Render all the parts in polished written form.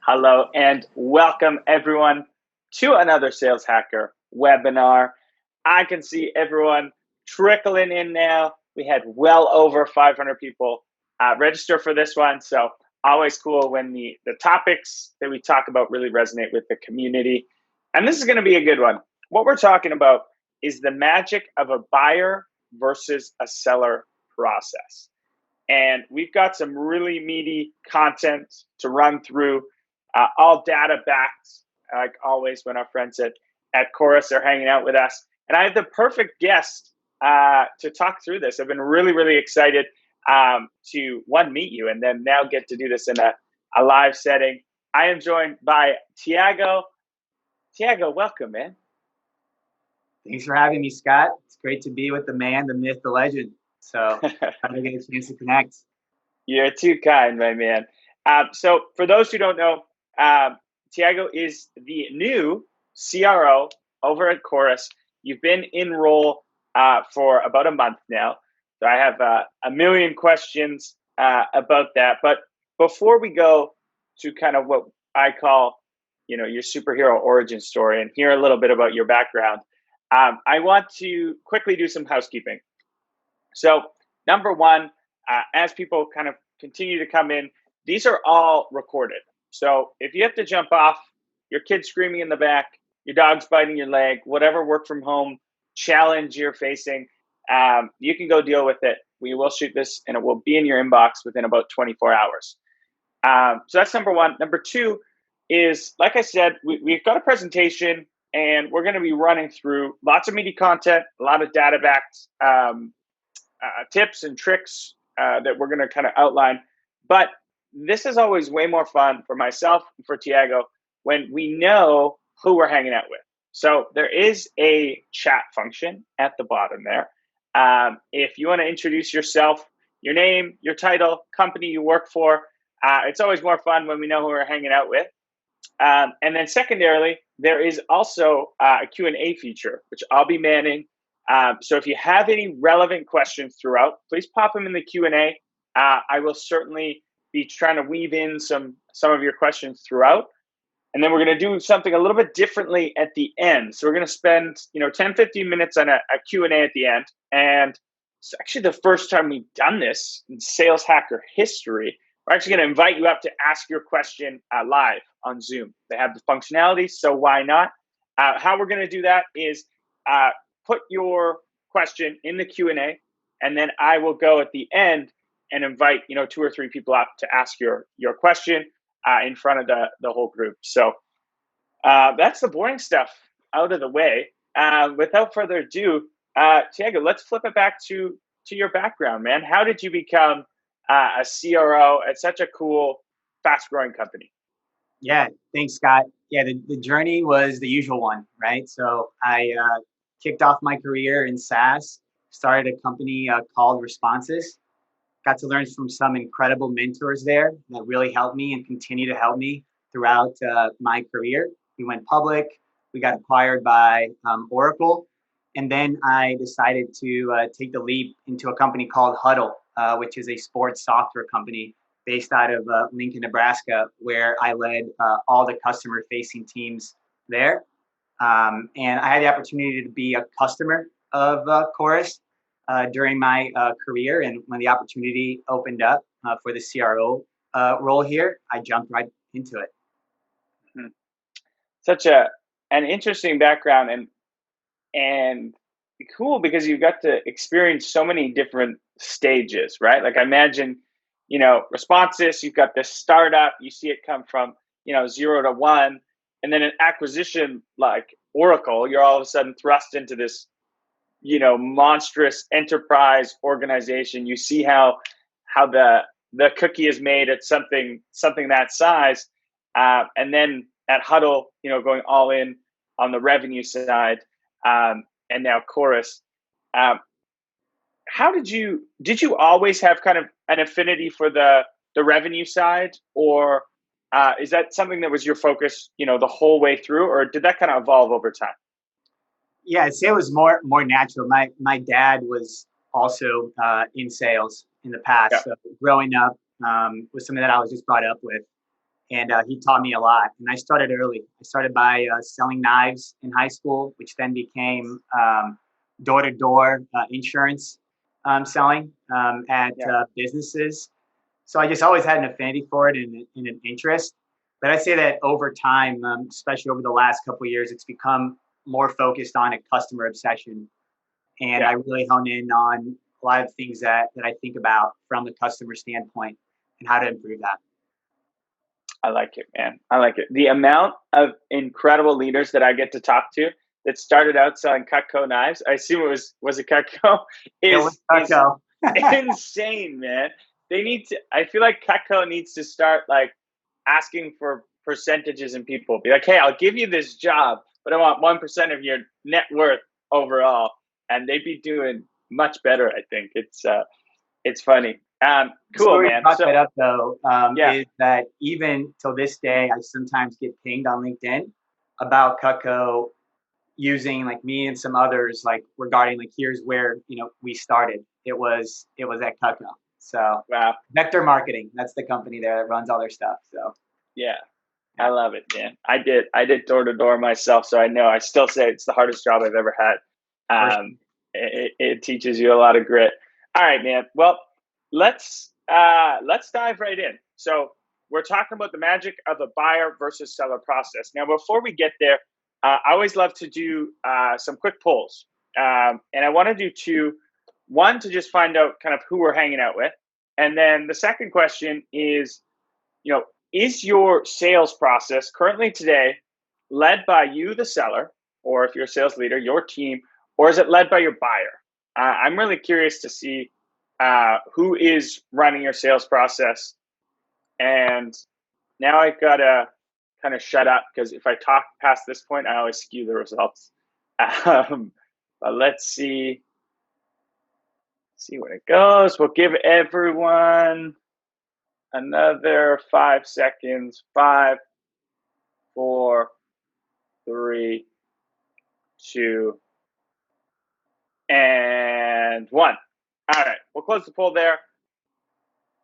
Hello and welcome everyone to another Sales Hacker webinar. I can see everyone trickling in now. We had well over 500 people register for this one. So always cool when the topics that we talk about really resonate with the community. And this is going to be a good one. What we're talking about is the magic of a buyer versus a seller process. And we've got some really meaty content to run through. All data backed, like always when our friends at Chorus are hanging out with us. And I have the perfect guest to talk through this. I've been really excited to meet you and then now get to do this in a live setting. I am joined by Thiago. Thiago, welcome, man. Thanks for having me, Scott. It's great to be with the man, the myth, the legend. So I'm going to get a chance to connect. You're too kind, my man. So for those who don't know, Thiago is the new CRO over at Chorus. You've been in role for about a month now. So I have a million questions about that. But before we go to kind of what I call, your superhero origin story and hear a little bit about your background, I want to quickly do some housekeeping. So number one, as people kind of continue to come in, these are all recorded. So if you have to jump off, your kid's screaming in the back, your dog's biting your leg, whatever work from home challenge you're facing, you can go deal with it. We will shoot this and it will be in your inbox within about 24 hours. So that's number one. Number two is, like I said, we've got a presentation and we're going to be running through lots of meaty content, a lot of data-backed tips and tricks that we're going to kind of outline. But this is always way more fun for myself and for Thiago when we know who we're hanging out with. So there is a chat function at the bottom there. If you want to introduce yourself, your name, your title, company you work for, it's always more fun when we know who we're hanging out with. And then secondarily, there is also a Q&A feature, which I'll be manning. So if you have any relevant questions throughout, please pop them in the Q&A. I will certainly be trying to weave in some of your questions throughout. And then we're going to do something a little bit differently at the end. So we're going to spend 10, 15 minutes on a Q&A at the end. And it's actually the first time we've done this in Sales Hacker history. We're actually going to invite you up to ask your question live on Zoom. They have the functionality, so why not? How we're going to do that is put your question in the Q&A, and then I will go at the end and invite 2 or 3 people up to ask your question in front of the whole group. So that's the boring stuff out of the way. Without further ado, Thiago, let's flip it back to your background, man. How did you become a CRO at such a cool, fast-growing company? Yeah, thanks, Scott. Yeah, the journey was the usual one, right? So I kicked off my career in SaaS, started a company called Responses. Got to learn from some incredible mentors there that really helped me and continue to help me throughout my career. We went public. We got acquired by Oracle. And then I decided to take the leap into a company called Huddle, which is a sports software company based out of Lincoln, Nebraska, where I led all the customer-facing teams there. And I had the opportunity to be a customer of Chorus during my career. And when the opportunity opened up for the CRO role here, I jumped right into it. Mm-hmm. Such an interesting background and cool because you got to experience so many different stages, right? Like I imagine, Responses, you've got this startup, you see it come from, 0 to 1, and then an acquisition like Oracle, you're all of a sudden thrust into this, monstrous enterprise organization. You see how the cookie is made at something that size, and then at Huddle, going all in on the revenue side, and now Chorus. How did you always have kind of an affinity for the revenue side, or is that something that was your focus, the whole way through, or did that kind of evolve over time? Yeah, I'd say it was more natural. My dad was also in sales in the past. Yeah. So growing up was something that I was just brought up with. and he taught me a lot. And I started early. I started by selling knives in high school, which then became door-to-door insurance selling at businesses. So I just always had an affinity for it and an interest. But I'd say that over time, especially over the last couple of years, it's become more focused on a customer obsession. And I really hone in on a lot of things that I think about from the customer standpoint and how to improve that. I like it, man. I like it. The amount of incredible leaders that I get to talk to that started out selling Cutco knives, I assume it was it Cutco, is insane, man. They need to, I feel like Cutco needs to start like asking for percentages in people. Be like, hey, I'll give you this job, but I want 1% of your net worth overall. And they'd be doing much better, I think. It's funny. Cool, man. Brought that up though, is that even till this day, I sometimes get pinged on LinkedIn about Cutco using like me and some others, like regarding like here's where we started. It was at Cutco. So wow, Vector Marketing, that's the company there that runs all their stuff. So yeah, I love it, man. I did door to door myself, so I know. I still say it's the hardest job I've ever had. It teaches you a lot of grit. All right, man. Well, let's dive right in. So we're talking about the magic of the buyer versus seller process. Now, before we get there, I always love to do some quick polls, and I want to do two. One, to just find out kind of who we're hanging out with, and then the second question is, is your sales process currently today led by you, the seller, or if you're a sales leader, your team, or is it led by your buyer? I'm really curious to see who is running your sales process. And now I've got to kind of shut up because if I talk past this point, I always skew the results. But let's see where it goes. We'll give everyone another 5 seconds. 5, 4, 3, 2, and 1. All right, we'll close the poll there.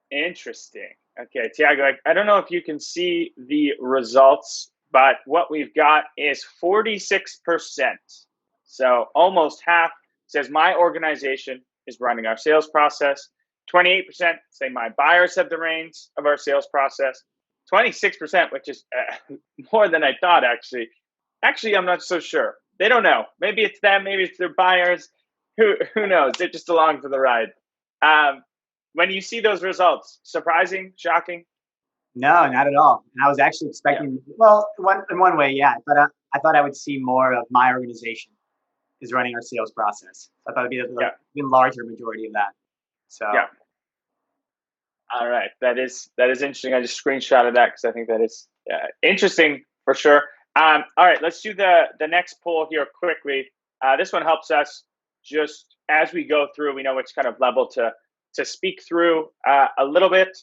Interesting. Okay, Thiago, I don't know if you can see the results, but what we've got is 46%. So almost half says my organization is running our sales process. 28% say my buyers have the reins of our sales process. 26%, which is more than I thought, actually. Actually, I'm not so sure. They don't know. Maybe it's them. Maybe it's their buyers. Who knows? They're just along for the ride. When you see those results, surprising, shocking? No, not at all. And I was actually expecting, well, in one way, yeah. But I thought I would see more of my organization is running our sales process. I thought it'd be the even larger majority of that. So yeah. All right, that is interesting. I just screenshotted that because I think that is interesting for sure. All right, let's do the next poll here quickly. This one helps us just as we go through. We know which kind of level to speak through a little bit.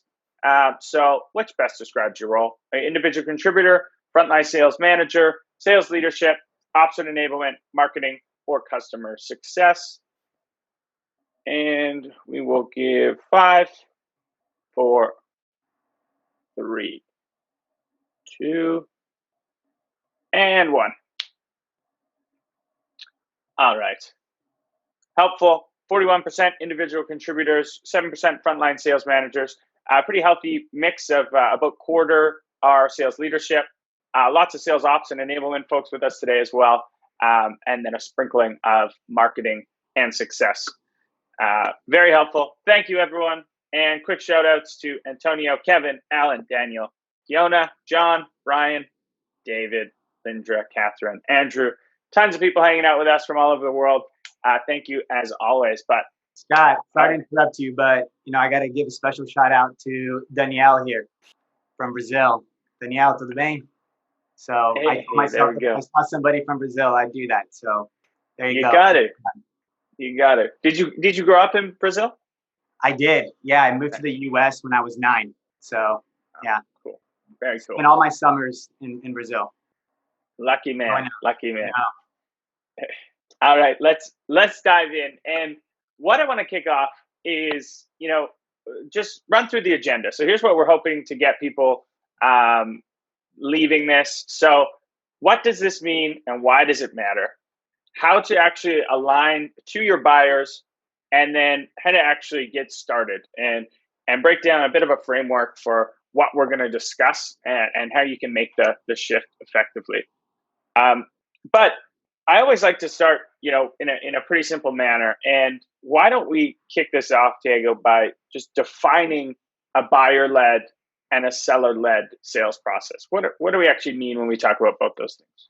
So which best describes your role? Individual contributor, frontline sales manager, sales leadership, ops and enablement, marketing, or customer success. And we will give 5, 4, 3, 2, and 1. All right. Helpful. 41% individual contributors, 7% frontline sales managers. A pretty healthy mix of about quarter are sales leadership. Lots of sales ops and enablement folks with us today as well. And then a sprinkling of marketing and success. Very helpful. Thank you, everyone. And quick shout outs to Antonio, Kevin, Alan, Daniel, Fiona, John, Brian, David, Lindra, Catherine, Andrew. Tons of people hanging out with us from all over the world. Thank you as always. But Scott, sorry to interrupt you, but I got to give a special shout out to Danielle here from Brazil. Danielle, tudo bem? So I saw somebody from Brazil, I do that. So there you go. You got it. Did you grow up in Brazil? I did. Yeah, I moved to the U.S. when I was 9. So yeah, cool. Very cool. Spent all my summers in Brazil. Lucky man. Lucky man. All right, let's dive in. And what I want to kick off is, just run through the agenda. So here's what we're hoping to get people leaving this. So what does this mean and why does it matter? How to actually align to your buyers, and then how to actually get started and break down a bit of a framework for what we're going to discuss and how you can make the shift effectively. But I always like to start, in a pretty simple manner. And why don't we kick this off, Thiago, by just defining a buyer-led and a seller-led sales process? What do we actually mean when we talk about both those things?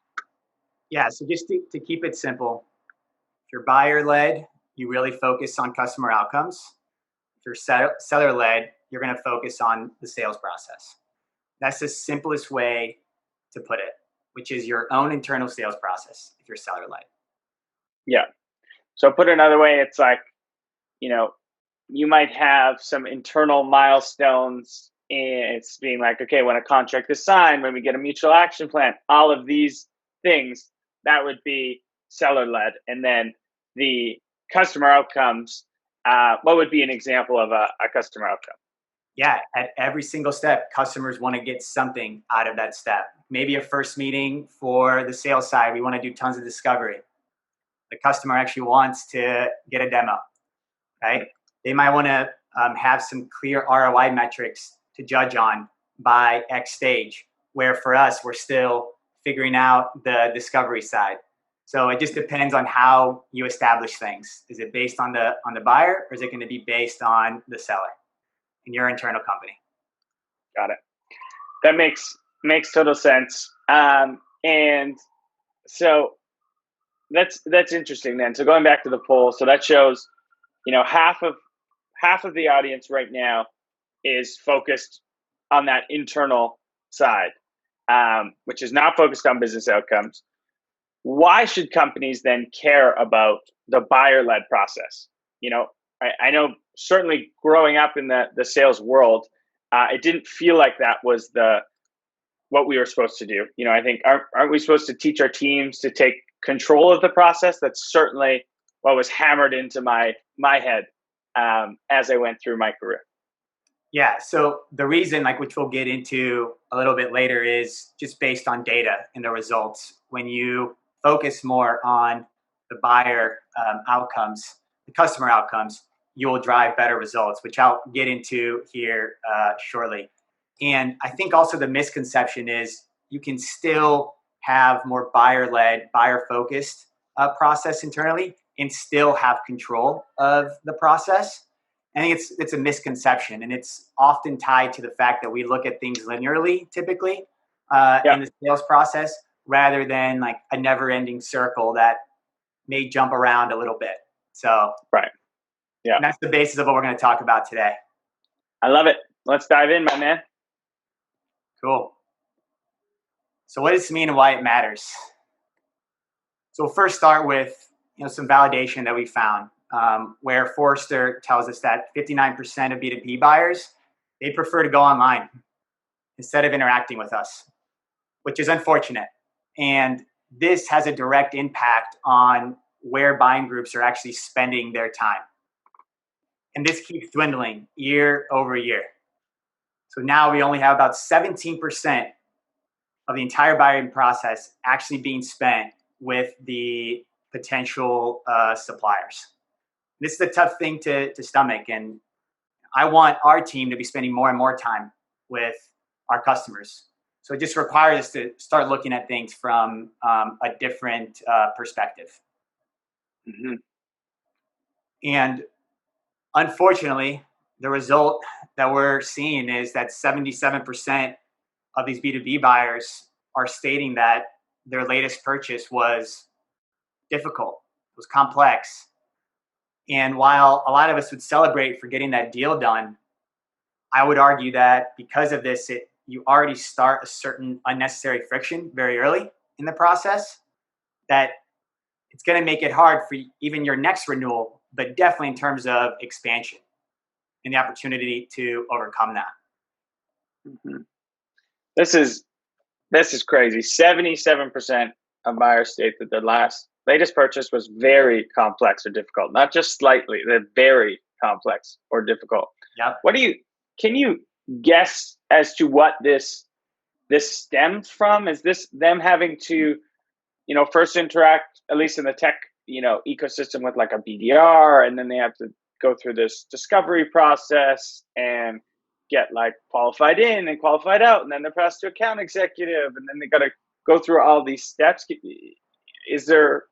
Yeah, so just to keep it simple, if you're buyer-led, you really focus on customer outcomes. If you're seller-led, you're going to focus on the sales process. That's the simplest way to put it, which is your own internal sales process if you're seller-led. Yeah. So put another way, it's like, you might have some internal milestones, and it's being like, okay, when a contract is signed, when we get a mutual action plan, all of these things, that would be seller-led. And then the customer outcomes, what would be an example of a customer outcome? Yeah, at every single step, customers want to get something out of that step. Maybe a first meeting for the sales side, we want to do tons of discovery. The customer actually wants to get a demo, right? They might want to have some clear ROI metrics to judge on by X stage, where for us, we're still figuring out the discovery side. So it just depends on how you establish things. Is it based on the buyer, or is it going to be based on the seller in your internal company? Got it. That makes total sense. And so that's interesting then. So going back to the poll, so that shows, half of the audience right now is focused on that internal side, which is not focused on business outcomes. Why should companies then care about the buyer-led process? I know certainly growing up in the sales world, it didn't feel like that was what we were supposed to do. I think aren't we supposed to teach our teams to take control of the process? That's certainly what was hammered into my head as I went through my career. Yeah, so the reason, which we'll get into a little bit later, is just based on data and the results. When you focus more on the buyer outcomes, the customer outcomes, you'll drive better results, which I'll get into here shortly. And I think also the misconception is you can still have more buyer-led, buyer-focused process internally and still have control of the process. I think it's a misconception, and it's often tied to the fact that we look at things linearly, typically, in the sales process, rather than like a never-ending circle that may jump around a little bit. So, right, yeah, and that's the basis of what we're going to talk about today. I love it. Let's dive in, my man. Cool. So, what does this mean and why it matters? So, we'll first start with some validation that we found. Where Forrester tells us that 59% of B2B buyers, they prefer to go online instead of interacting with us, which is unfortunate. And this has a direct impact on where buying groups are actually spending their time. And this keeps dwindling year over year. So now we only have about 17% of the entire buying process actually being spent with the potential suppliers. This is a tough thing to stomach, and I want our team to be spending more and more time with our customers. So it just requires us to start looking at things from a different perspective. Mm-hmm. And unfortunately, the result that we're seeing is that 77% of these B2B buyers are stating that their latest purchase was difficult, was complex. And while a lot of us would celebrate for getting that deal done, I would argue that because of this, you already start a certain unnecessary friction very early in the process, that it's going to make it hard for even your next renewal, but definitely in terms of expansion and the opportunity to overcome that. Mm-hmm. This is crazy. 77% of buyers state that their latest purchase was very complex or difficult, not just slightly, they're very complex or difficult. Yep. Can you guess as to what this this stems from? Is this them having to, first interact, at least in the tech, ecosystem with like a BDR, and then they have to go through this discovery process and get like qualified in and qualified out, and then they're passed to account executive, and then they got to go through all these steps.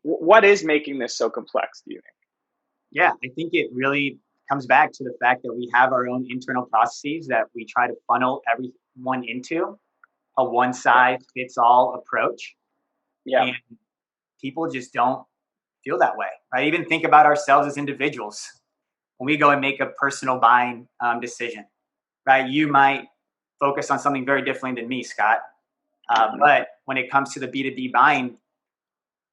What is making this so complex, do you think? Yeah, I think it really comes back to the fact that we have our own internal processes that we try to funnel everyone into a one size fits all approach. Yeah. And people just don't feel that way, right? Even think about ourselves as individuals. When we go and make a personal buying decision, right? You might focus on something very differently than me, Scott. But when it comes to the B2B buying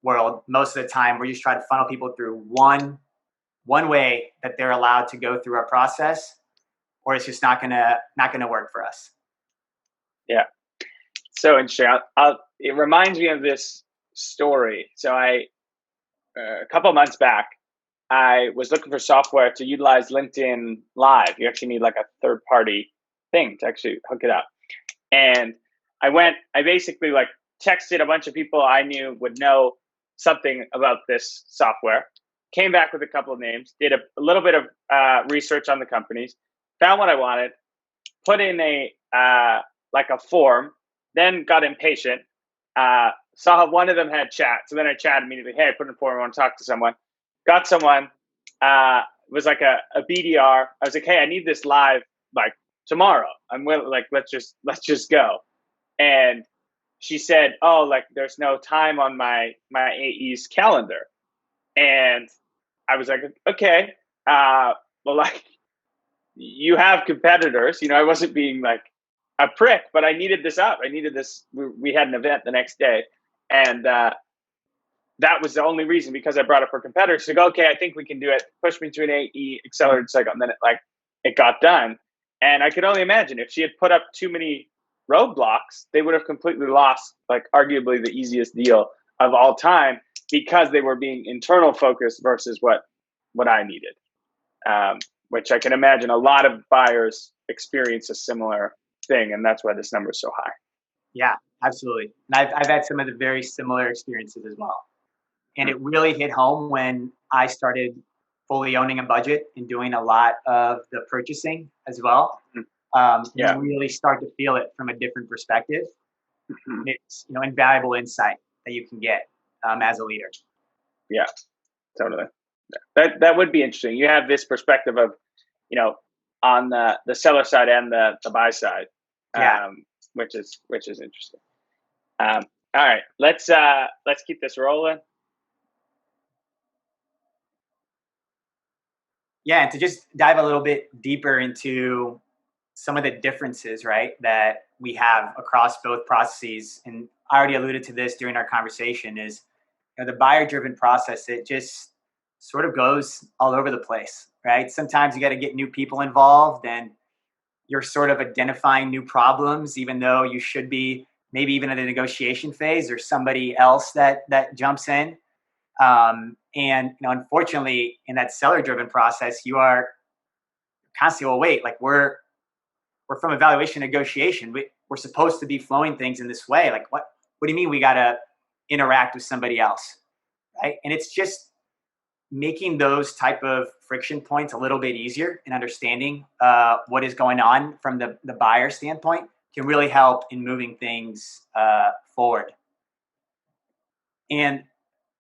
world, most of the time we're just trying to funnel people through one way that they're allowed to go through our process, or it's just not gonna work for us. Yeah, so interesting. It reminds me of this story. So a couple of months back, I was looking for software to utilize LinkedIn Live. You actually need like a third party thing to actually hook it up. And I basically like texted a bunch of people I knew would know something about this software, came back with a couple of names, did a little bit of research on the companies, found what I wanted, put in like a form, then got impatient, saw one of them had chat. So then I chatted immediately. Hey, I put in a form. I want to talk to someone. Got someone. Was like a BDR. I was like, hey, I need this live like tomorrow. I'm willing. Like, let's just go. And she said, oh, like there's no time on my AE's calendar. And I was like, okay, well, like you have competitors. I wasn't being like a prick, but I needed this up. I needed this. We had an event the next day, and that was the only reason, because I brought up her competitors to go, okay, I think we can do it. Push me to an AE, accelerated cycle, and then it got done. And I could only imagine if she had put up too many roadblocks, they would have completely lost like arguably the easiest deal of all time, because they were being internal focused versus what I needed. Which I can imagine a lot of buyers experience a similar thing, and that's why this number is so high. Yeah, absolutely. And I've had some of the very similar experiences as well. And it really hit home when I started fully owning a budget and doing a lot of the purchasing as well. You really start to feel it from a different perspective. It's invaluable insight that you can get as a leader. Yeah, totally. That would be interesting. You have this perspective of, on the seller side and the buy side, which is interesting. All right, let's keep this rolling. Yeah, and to just dive a little bit deeper into some of the differences, right, that we have across both processes, and I already alluded to this during our conversation, is the buyer-driven process, it just sort of goes all over the place, right? Sometimes you got to get new people involved, and you're sort of identifying new problems, even though you should be maybe even in the negotiation phase, or somebody else that jumps in. And unfortunately, in that seller-driven process, you are constantly, well, wait, like we're from evaluation negotiation. We're supposed to be flowing things in this way. Like, what do you mean we got to interact with somebody else, right? And it's just making those type of friction points a little bit easier, and understanding what is going on from the buyer standpoint can really help in moving things forward. And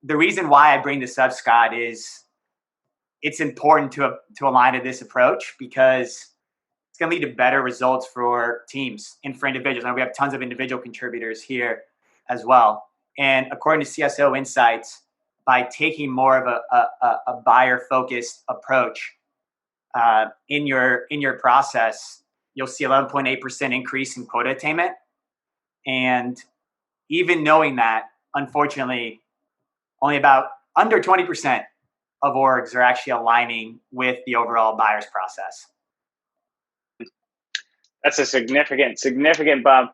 the reason why I bring this up, Scott, is it's important to align to this approach, because it's going to lead to better results for teams and for individuals. And we have tons of individual contributors here as well. And according to CSO Insights, by taking more of a buyer-focused approach in your process, you'll see 11.8% increase in quota attainment. And even knowing that, unfortunately, only about under 20% of orgs are actually aligning with the overall buyer's process. That's a significant bump.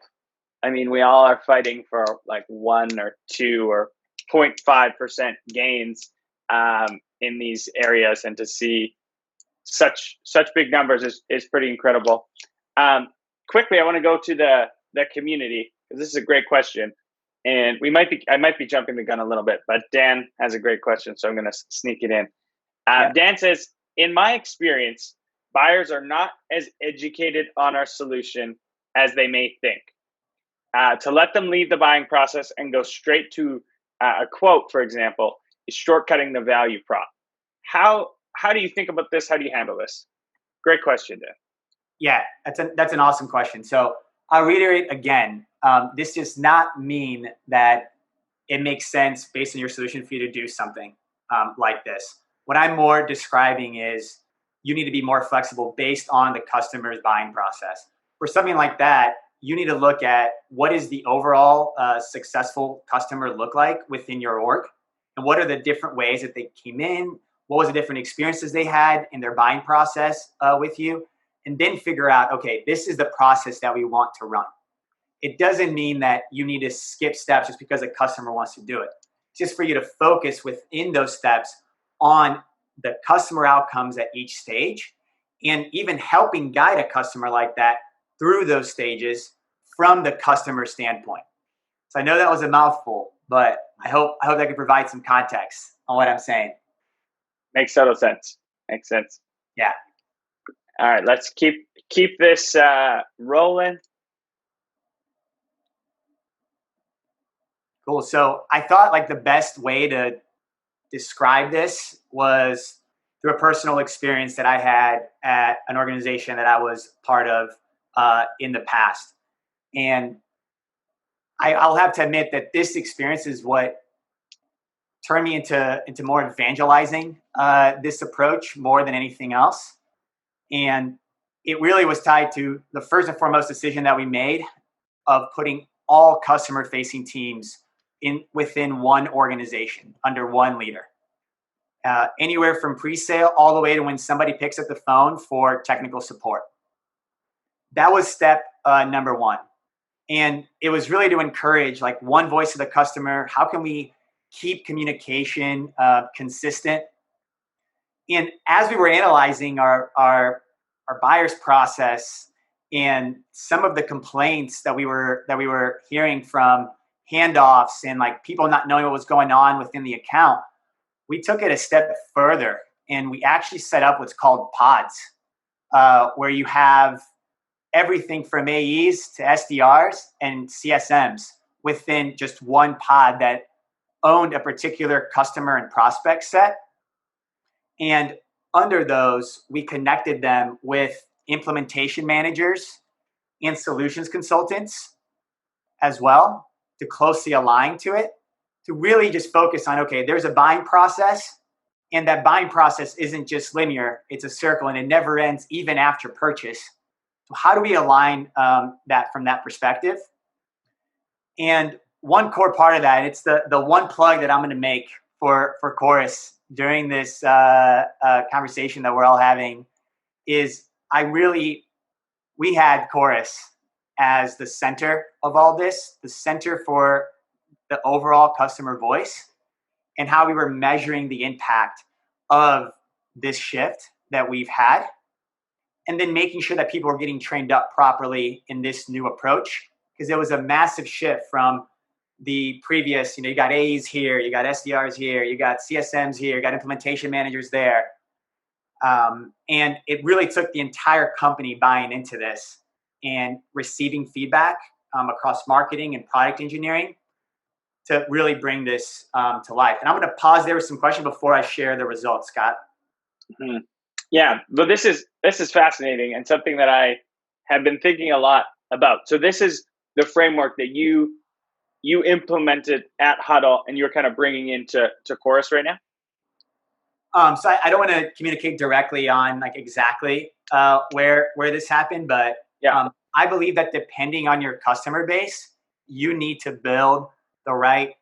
I mean, we all are fighting for like 1 or 2 or 0.5% gains in these areas, and to see such big numbers is pretty incredible. Quickly, I want to go to the community. because this is a great question. And I might be jumping the gun a little bit, but Dan has a great question, so I'm going to sneak it in. Yeah. Dan says, in my experience, buyers are not as educated on our solution as they may think. To let them leave the buying process and go straight to a quote, for example, is shortcutting the value prop. How do you think about this? How do you handle this? Great question, Dan. Yeah, that's an awesome question. So I'll reiterate again. This does not mean that it makes sense based on your solution for you to do something like this. What I'm more describing is you need to be more flexible based on the customer's buying process. For something like that, you need to look at what is the overall successful customer look like within your org, and what are the different ways that they came in, what was the different experiences they had in their buying process with you, and then figure out, okay, this is the process that we want to run. It doesn't mean that you need to skip steps just because a customer wants to do it. It's just for you to focus within those steps on the customer outcomes at each stage, and even helping guide a customer like that through those stages from the customer standpoint. So I know that was a mouthful, but I hope I could provide some context on what I'm saying. Makes total sense. Makes sense. Yeah. All right, let's keep this rolling. Cool. So I thought like the best way to describe this was through a personal experience that I had at an organization that I was part of in the past. And I'll have to admit that this experience is what turned me into more evangelizing this approach more than anything else. And it really was tied to the first and foremost decision that we made of putting all customer facing teams within one organization under one leader. Anywhere from pre-sale all the way to when somebody picks up the phone for technical support. That was step number one. And it was really to encourage like one voice of the customer. How can we keep communication consistent? And as we were analyzing our buyer's process and some of the complaints that we were hearing from handoffs and like people not knowing what was going on within the account, we took it a step further and we actually set up what's called pods, where you have everything from AEs to SDRs and CSMs within just one pod that owned a particular customer and prospect set. And under those, we connected them with implementation managers and solutions consultants as well to closely align to it, to really just focus on, okay, there's a buying process, and that buying process isn't just linear, it's a circle and it never ends even after purchase. So how do we align that from that perspective? And one core part of that, it's the one plug that I'm going to make for Chorus during this conversation that we're all having is we had Chorus as the center of all this, the center for the overall customer voice and how we were measuring the impact of this shift that we've had. And then making sure that people were getting trained up properly in this new approach, because there was a massive shift from the previous, you got A's here, you got SDRs here, you got CSMs here, you got implementation managers there. And it really took the entire company buying into this and receiving feedback across marketing and product engineering to really bring this to life. And I'm going to pause there with some questions before I share the results, Scott. Mm-hmm. Yeah, but this is fascinating and something that I have been thinking a lot about. So this is the framework that you implemented at Huddle, and you're kind of bringing into Chorus right now. So I don't want to communicate directly on like exactly where this happened, but yeah. I believe that depending on your customer base, you need to build the right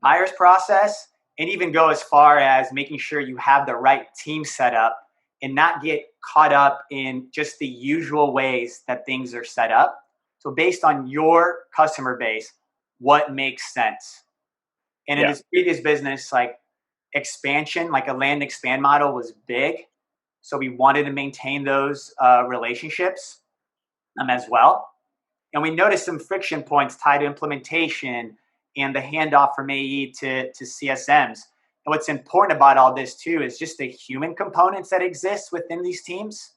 buyer's process, and even go as far as making sure you have the right team set up and not get caught up in just the usual ways that things are set up. So based on your customer base, what makes sense? And in this previous business, like expansion, like a land expand model was big. So we wanted to maintain those relationships as well. And we noticed some friction points tied to implementation and the handoff from AE to CSMs. And what's important about all this too is just the human components that exist within these teams.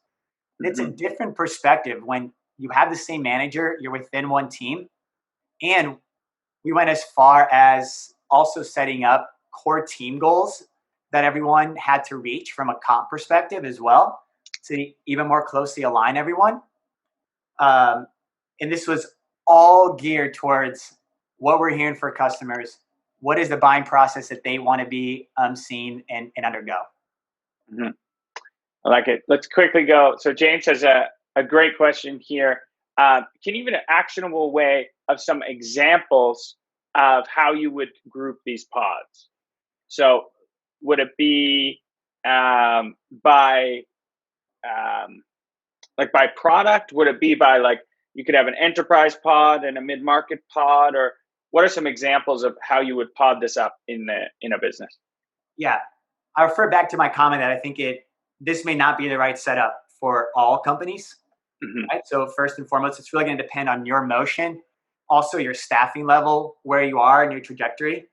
It's a different perspective when you have the same manager, you're within one team. And we went as far as also setting up core team goals that everyone had to reach from a comp perspective as well to even more closely align everyone. And this was all geared towards what we're hearing for customers. What is the buying process that they want to be seen and undergo? Mm-hmm. I like it. Let's quickly go. So James has a great question here. Can you give an actionable way of some examples of how you would group these pods? So would it be by product? Would it be by like you could have an enterprise pod and a mid-market pod, or what are some examples of how you would pod this up in a business? Yeah, I refer back to my comment that I think this may not be the right setup for all companies. Right? So first and foremost, it's really going to depend on your motion, also your staffing level, where you are in your trajectory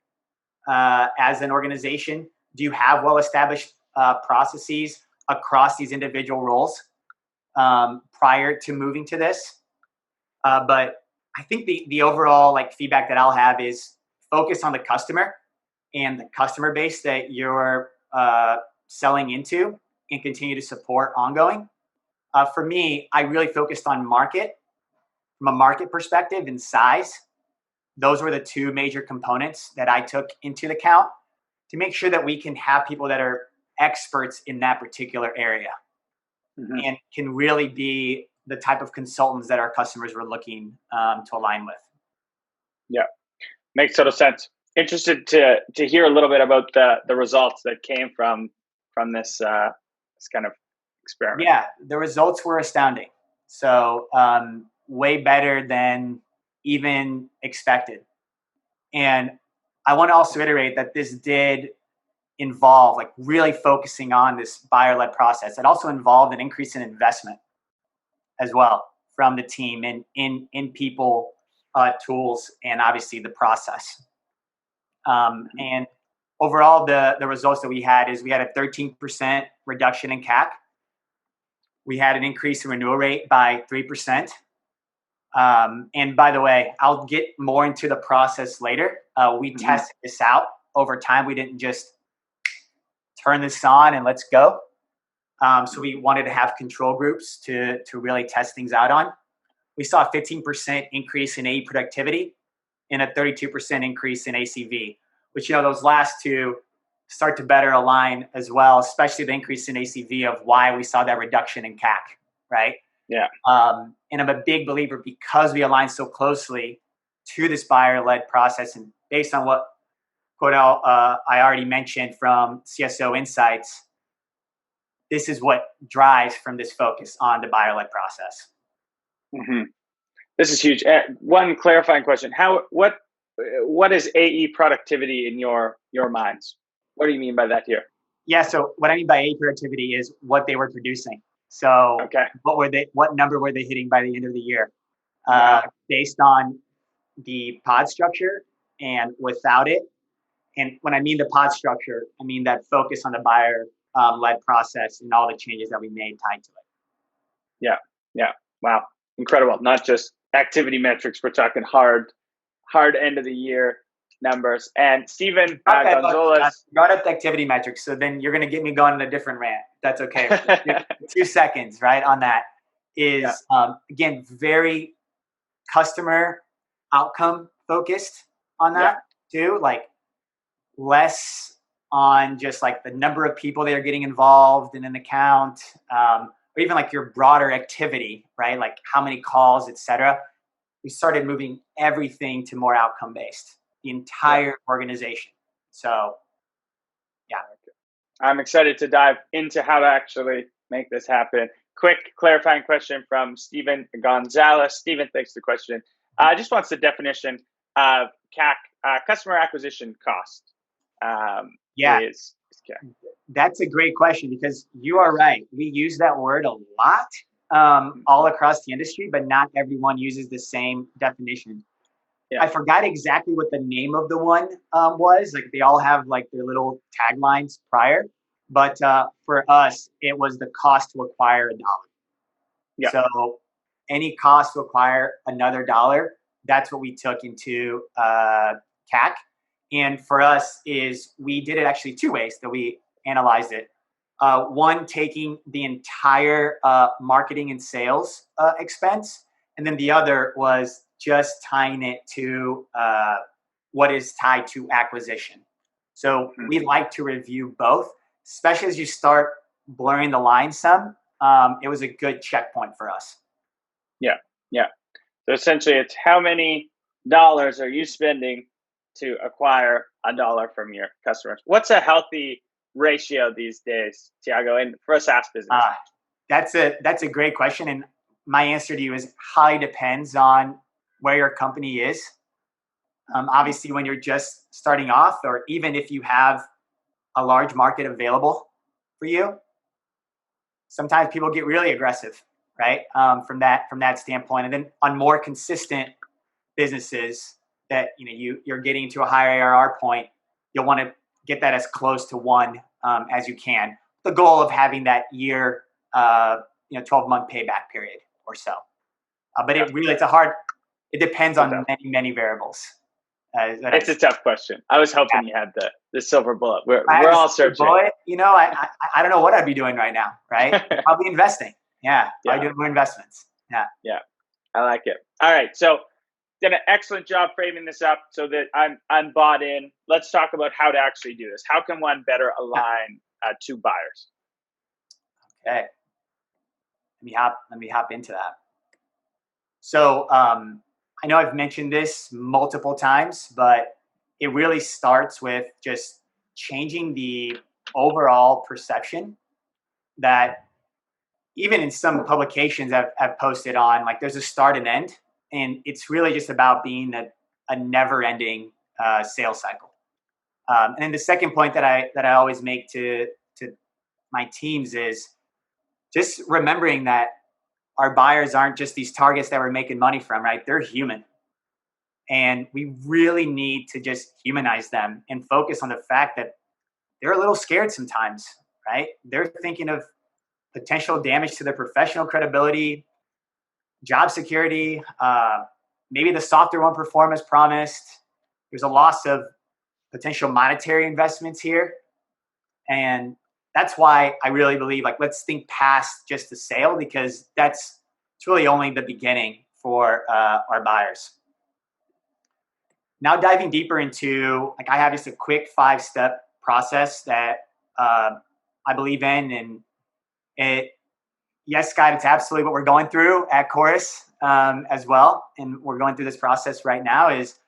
as an organization. Do you have well-established processes across these individual roles prior to moving to this? But I think the overall feedback that I'll have is focus on the customer and the customer base that you're selling into and continue to support ongoing. For me, I really focused on market from a market perspective and size. Those were the two major components that I took into account to make sure that we can have people that are experts in that particular area and can really be the type of consultants that our customers were looking to align with. Yeah, makes total sense. Interested to hear a little bit about the results that came from this kind of experiment. Yeah, the results were astounding. So way better than even expected. And I want to also iterate that this did involve really focusing on this buyer-led process. It also involved an increase in investment as well from the team in people, tools, and obviously the process. And overall, the results that we had is we had a 13% reduction in CAC. We had an increase in renewal rate by 3%. And by the way, I'll get more into the process later. We tested this out over time. We didn't just turn this on and let's go. So we wanted to have control groups to really test things out on. We saw a 15% increase in AE productivity and a 32% increase in ACV, which, those last two start to better align as well, especially the increase in ACV of why we saw that reduction in CAC, right? Yeah. And I'm a big believer because we align so closely to this buyer-led process and based on what I already mentioned from CSO Insights, this is what drives from this focus on the buyer-led process. This is huge. One clarifying question: what is AE productivity in your minds? What do you mean by that here? Yeah, so what I mean by AE productivity is what they were producing. So what number were they hitting by the end of the year? Based on the pod structure and without it. And when I mean the pod structure, I mean that focus on the buyer-led process and all the changes that we made tied to it. Yeah. Wow. Incredible. Not just activity metrics. We're talking hard end of the year numbers. And Steven Gonzalez brought up the activity metrics. So then you're going to get me going on a different rant. That's okay. 2 seconds, right? On that is, again, very customer outcome focused on that too. Less on just the number of people that are getting involved in an account, or even your broader activity, right? How many calls, etc. We started moving everything to more outcome based, the entire organization. So, yeah. I'm excited to dive into how to actually make this happen. Quick clarifying question from Steven Gonzalez. Steven, thanks for the question. Just wants the definition of CAC, customer acquisition cost. That's a great question because you are right. We use that word a lot, all across the industry, but not everyone uses the same definition. Yeah. I forgot exactly what the name of the one was. Like they all have like their little taglines prior, but for us, it was the cost to acquire $1. Yeah. So any cost to acquire another dollar, that's what we took into CAC. And for us is we did it actually two ways that we analyzed it. One, taking the entire marketing and sales expense. And then the other was just tying it to what is tied to acquisition. So we like to review both, especially as you start blurring the lines some. It was a good checkpoint for us. Yeah. Yeah. So essentially it's how many dollars are you spending to acquire $1 from your customers? What's a healthy ratio these days, Thiago, and for a SaaS business? That's a great question. And my answer to you is highly depends on where your company is. Obviously, when you're just starting off, or even if you have a large market available for you, sometimes people get really aggressive, right? From that standpoint. And then on more consistent businesses that you're getting to a higher ARR point, you'll want to get that as close to 1 as you can. The goal of having that year, 12-month payback period or so. But it depends on many variables. It's a tough question. I was hoping you had the silver bullet. We're all searching. Bullet, I don't know what I'd be doing right now, right? Probably investing. Yeah. Probably doing more investments. Yeah. Yeah. I like it. All right. So did an excellent job framing this up so that I'm bought in. Let's talk about how to actually do this. How can one better align to buyers? Okay. Let me hop into that. So I know I've mentioned this multiple times, but it really starts with just changing the overall perception that even in some publications I've posted on, like there's a start and end, and it's really just about being a never-ending sales cycle. And then the second point that I always make to my teams is just remembering that our buyers aren't just these targets that we're making money from, right? They're human. And we really need to just humanize them and focus on the fact that they're a little scared sometimes, right? They're thinking of potential damage to their professional credibility, job security, maybe the software won't perform as promised. There's a loss of potential monetary investments here. And that's why I really believe, let's think past just the sale, because it's really only the beginning for our buyers. Now diving deeper into, I have just a quick 5-step process that I believe in, and yes, Scott, it's absolutely what we're going through at Chorus as well. And we're going through this process right now. Is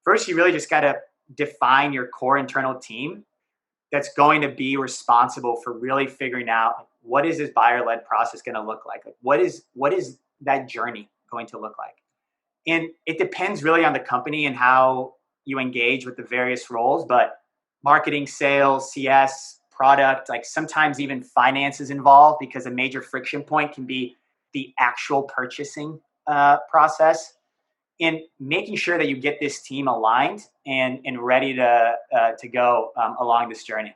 first, you really just got to define your core internal team that's going to be responsible for really figuring out what is this buyer-led process going to look like? What is that journey going to look like? And it depends really on the company and how you engage with the various roles, but marketing, sales, CS, product, sometimes even finance is involved, because a major friction point can be the actual purchasing process. And making sure that you get this team aligned and ready to go along this journey.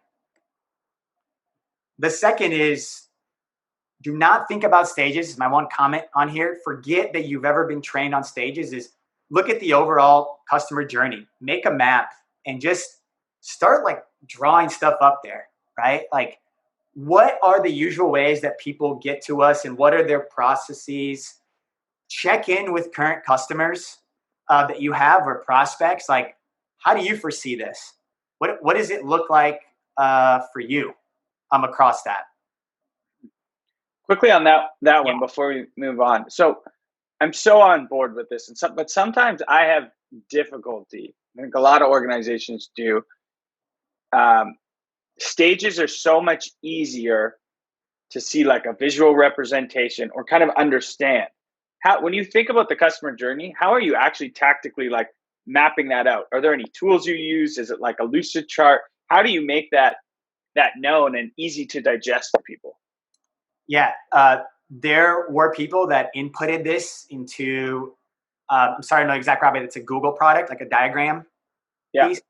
The second is, do not think about stages. My one comment on here, forget that you've ever been trained on stages. Is look at the overall customer journey, make a map, and just start drawing stuff up there, right? What are the usual ways that people get to us, and what are their processes? Check in with current customers that you have, or prospects. How do you foresee this? What does it look like for you across that? Quickly on that one before we move on. So I'm so on board with this, but sometimes I have difficulty. I think a lot of organizations do. Stages are so much easier to see, a visual representation, or kind of understand. When you think about the customer journey, how are you actually tactically mapping that out? Are there any tools you use? Is it a lucid chart? How do you make that known and easy to digest for people? Yeah, there were people that inputted this into, I'm sorry, I don't know exact right, but it's a Google product, like a diagram Yeah. piece.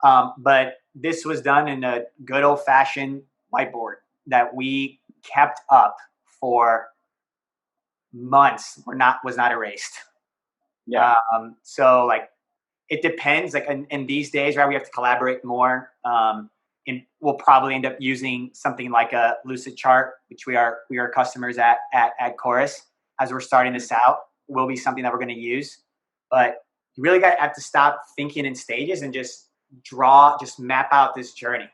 But this was done in a good old fashioned whiteboard that we kept up for months. Was not erased. Yeah. So like, it depends. Like in these days, right, we have to collaborate more. And we'll probably end up using something like a Lucid chart, which we are customers at Chorus. As we're starting this out, will be something that we're going to use. But you really have to stop thinking in stages and just map out this journey,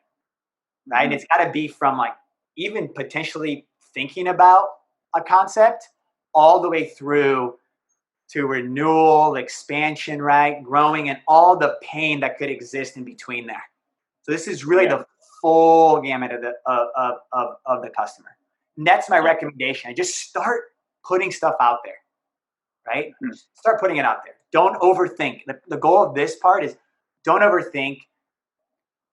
right? And it's got to be from like even potentially thinking about a concept all the way through to renewal, expansion, right? Growing, and all the pain that could exist in between there. So this is really the full gamut of the customer. And that's my recommendation. Just start putting stuff out there, right? Start putting it out there. Don't overthink. The goal of this part is don't overthink.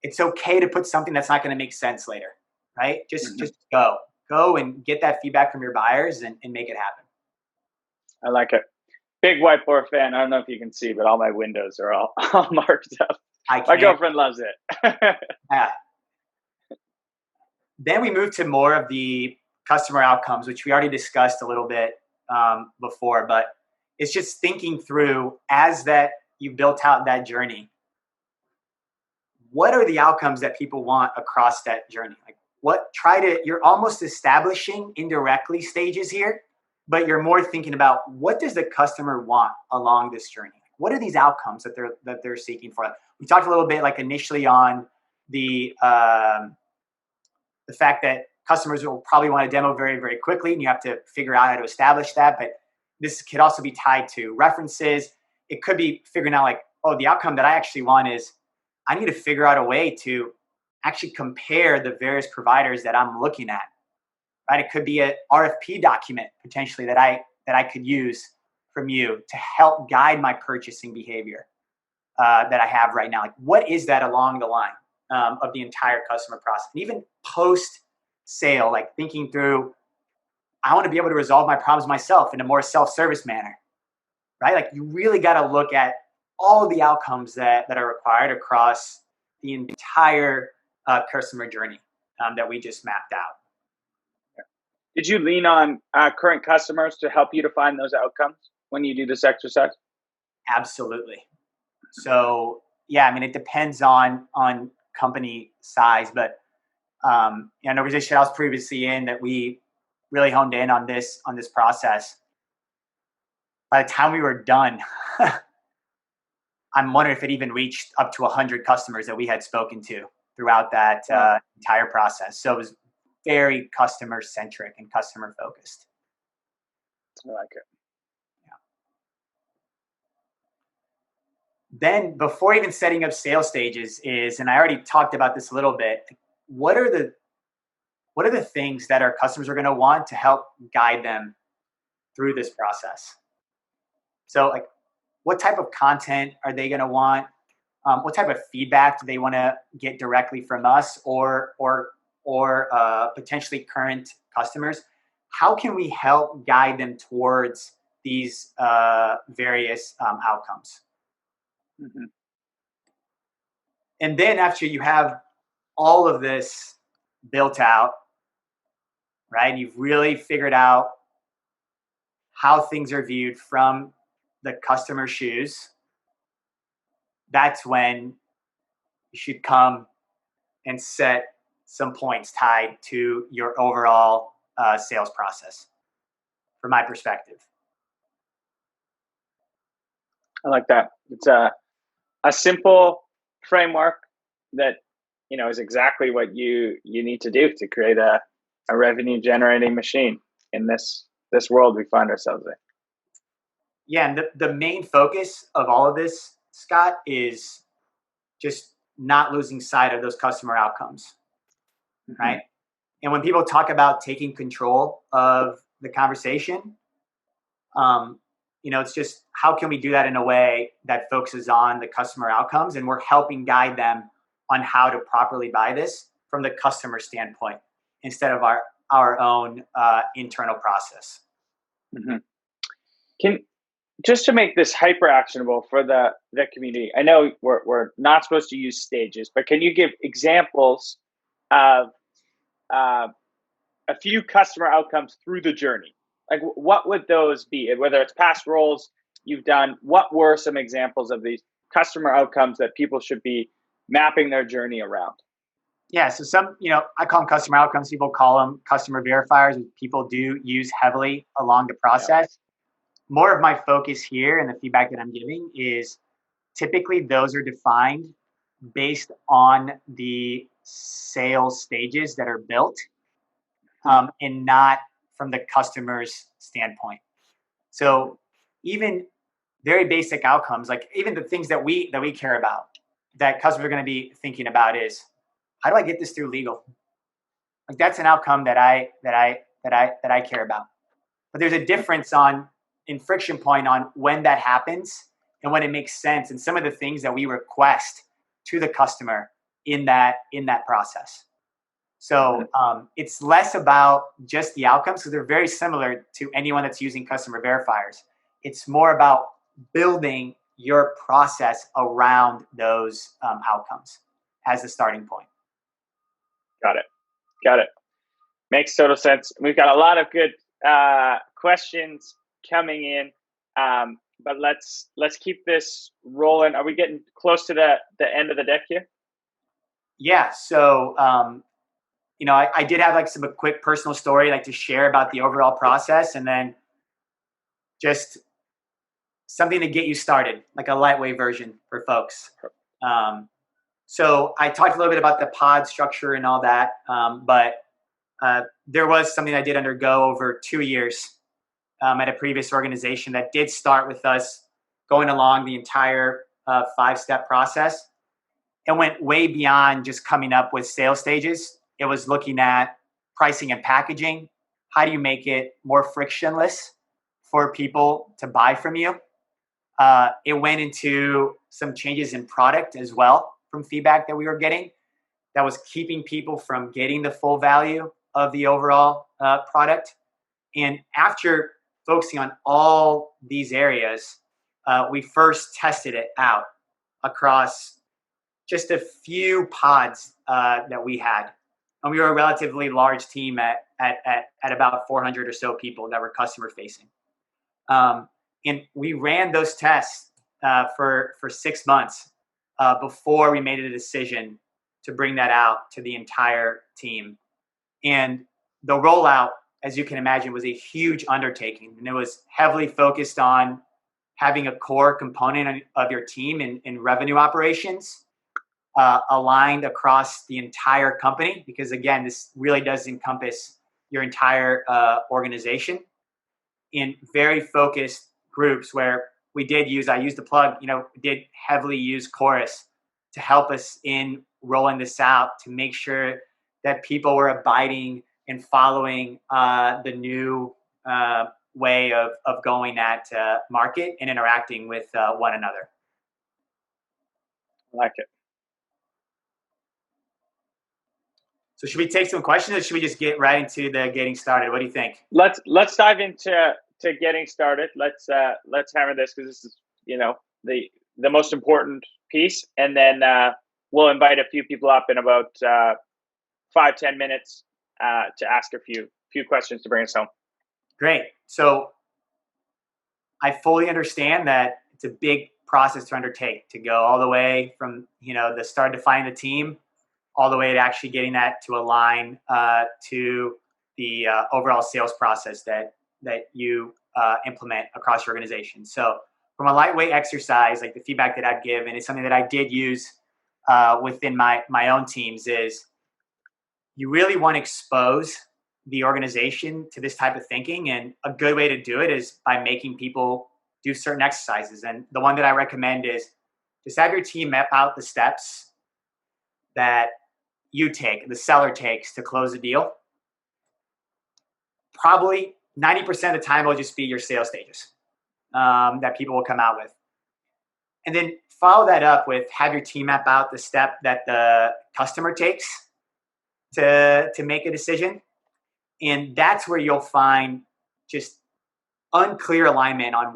It's okay to put something that's not going to make sense later, right? Just go and get that feedback from your buyers and make it happen. I like it. Big whiteboard fan. I don't know if you can see, but all my windows are all marked up. My girlfriend loves it. Yeah. Then we move to more of the customer outcomes, which we already discussed a little bit before, but it's just thinking through as that you built out that journey. What are the outcomes that people want across that journey? Like you're almost establishing indirectly stages here, but you're more thinking about what does the customer want along this journey? What are these outcomes that they're seeking for? We talked a little bit like initially on the fact that customers will probably want a demo very, very quickly, and you have to figure out how to establish that. But this could also be tied to references. It could be figuring out like, oh, the outcome that I actually want is I need to figure out a way to actually compare the various providers that I'm looking at. Right? It could be an RFP document potentially that I could use from you to help guide my purchasing behavior that I have right now. Like, what is that along the line of the entire customer process? And even post sale, like thinking through, I want to be able to resolve my problems myself in a more self-service manner, right? Like you really got to look at all the outcomes that are required across the entire customer journey that we just mapped out. Did you lean on current customers to help you define those outcomes when you do this exercise? Absolutely. So yeah, I mean, it depends on company size, but an organization I was previously in that we really honed in on this process. By the time we were done, I'm wondering if it even reached up to 100 customers that we had spoken to throughout that entire process. So it was very customer-centric and customer-focused. I like it. Yeah. Then before even setting up sales stages and I already talked about this a little bit, what are the things that our customers are going to want to help guide them through this process? So like, what type of content are they going to want? What type of feedback do they want to get directly from us or potentially current customers? How can we help guide them towards these various outcomes? Mm-hmm. And then after you have all of this built out, right, and you've really figured out how things are viewed from the customer's shoes, that's when you should come and set some points tied to your overall sales process, from my perspective. I like that. It's a simple framework that is exactly what you need to do to create a revenue generating machine in this world we find ourselves in. Yeah, and the main focus of all of this, Scott, is just not losing sight of those customer outcomes, right? And when people talk about taking control of the conversation, it's just how can we do that in a way that focuses on the customer outcomes, and we're helping guide them on how to properly buy this from the customer standpoint instead of our own internal process. Mm-hmm. Just to make this hyper actionable for the community, I know we're not supposed to use stages, but can you give examples of a few customer outcomes through the journey? Like, what would those be? Whether it's past roles you've done, what were some examples of these customer outcomes that people should be mapping their journey around? Yeah, so some, I call them customer outcomes. People call them customer verifiers, which people do use heavily along the process. More of my focus here and the feedback that I'm giving is typically those are defined based on the sales stages that are built, and not from the customer's standpoint. So even very basic outcomes, like even the things that we care about, that customers are going to be thinking about is, how do I get this through legal? Like that's an outcome that I care about. But there's a difference in friction point on when that happens and when it makes sense, and some of the things that we request to the customer in that process. So it's less about just the outcomes, because they're very similar to anyone that's using customer verifiers. It's more about building your process around those outcomes as a starting point. Got it. Makes total sense. We've got a lot of good questions coming in, but let's keep this rolling. Are we getting close to the end of the deck here? Yeah. So I did have like a quick personal story like to share about the overall process, and then just something to get you started, like a lightweight version for folks. So I talked a little bit about the pod structure and all that, but there was something I did undergo over 2 years at a previous organization that did start with us going along the entire 5-step process. It went way beyond just coming up with sales stages. It was looking at pricing and packaging. How do you make it more frictionless for people to buy from you? It went into some changes in product as well from feedback that we were getting that was keeping people from getting the full value of the overall product. And after focusing on all these areas, we first tested it out across just a few pods that we had. And we were a relatively large team at about 400 or so people that were customer facing. And we ran those tests for 6 months before we made a decision to bring that out to the entire team. And the rollout, as you can imagine, was a huge undertaking. And it was heavily focused on having a core component of your team in revenue operations aligned across the entire company, because again, this really does encompass your entire organization, in very focused groups where I used the plug, did heavily use Chorus to help us in rolling this out, to make sure that people were abiding and following the new way of going at market and interacting with one another. I like it. So should we take some questions, or should we just get right into the getting started? What do you think? Let's dive into getting started. Let's hammer this, because this is the most important piece, and then we'll invite a few people up in about 5-10 minutes to ask a few questions to bring us home. Great. So I fully understand that it's a big process to undertake, to go all the way from the start defining the team, all the way to actually getting that to align to the overall sales process that you implement across your organization. So from a lightweight exercise, like the feedback that I'd give, and it's something that I did use within my own teams, is you really want to expose the organization to this type of thinking. And a good way to do it is by making people do certain exercises. And the one that I recommend is just have your team map out the steps that the seller takes to close a deal. Probably 90% of the time, it'll just be your sales stages that people will come out with. And then follow that up with have your team map out the step that the customer takes to make a decision. And that's where you'll find just unclear alignment on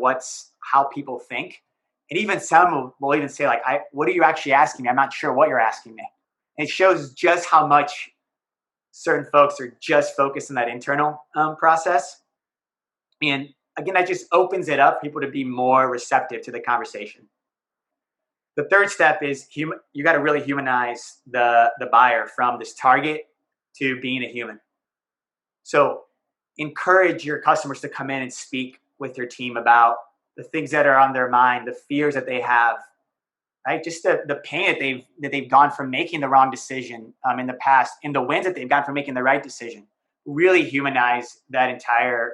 how people think. And even some will even say, like, what are you actually asking me? I'm not sure what you're asking me. And it shows just how much certain folks are just focused on that internal process. And again, that just opens it up for people to be more receptive to the conversation. The third step is you got to really humanize the buyer from this target to being a human. So encourage your customers to come in and speak with your team about the things that are on their mind, the fears that they have, right? Just the pain that they've gone from making the wrong decision in the past, and the wins that they've gotten from making the right decision. Really humanize that entire